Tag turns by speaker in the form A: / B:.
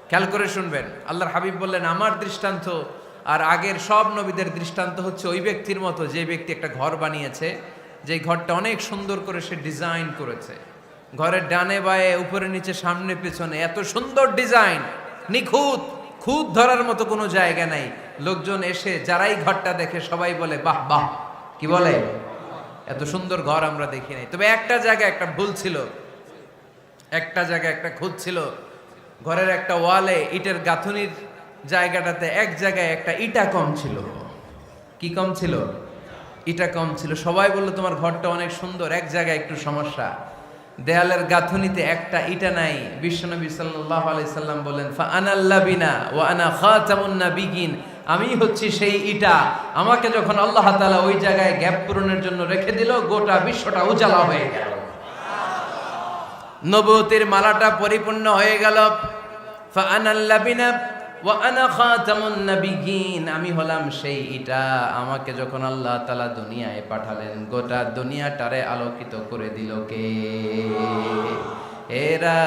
A: খেয়াল করে শুনবেন, আল্লাহর হাবিব বললেন আমার দৃষ্টান্ত আর আগের সব নবীদের দৃষ্টান্ত হচ্ছে ওই ব্যক্তির মতো যে ব্যক্তি একটা ঘর বানিয়েছে, যে ঘরটা অনেক সুন্দর করে সে ডিজাইন করেছে। ঘরের ডানে বায়ে উপরে নিচে সামনে পেছনে এত সুন্দর ডিজাইন, নিখুঁত, খুঁত ধরার মতো কোনো জায়গা নাই। লোকজন এসে যারাই ঘরটা দেখে সবাই বলে বাহ বাহ, কি বলে, এত সুন্দর ঘর আমরা দেখি নাই। তবে একটা জায়গায় একটা ভুল ছিল, একটা জায়গায় একটা খুঁত ছিল। ঘরের একটা ওয়ালে ইটের গাঁথুনির জায়গাটাতে এক জায়গায় একটা ইটা কম ছিল। কি কম ছিল? ইটা কম ছিল। সবাই বললো তোমার ঘরটা অনেক সুন্দর, এক জায়গায় একটু সমস্যা, দেয়ালের গাঁথুনিতে একটা ইটা নাই। বিশ্বনবী সাল্লাল্লাহু আলাইহি সাল্লাম বলেন ফা আনাল লাবিনা ওয়া আনা খাতামুন নাবিয়িন, আমি হচ্ছি সেই ইটা। আমাকে যখন আল্লাহ তাআলা ওই জায়গায় গ্যাপ পূরণের জন্য রেখে দিল, গোটা বিশ্বটা উজালা হয়ে গেল, নবুয়তের মালাটা পরিপূর্ণ হয়ে গেল। ফা আনাল লাবিনা ওয়া আনা খাতামুন নাবিয়িন, আমি হলাম সেই ইটা। আমাকে যখন আল্লাহ তাআলা দুনিয়ায় পাঠালেন, গোটা দুনিয়াটারে আলোকিত করে দিল কে? এরা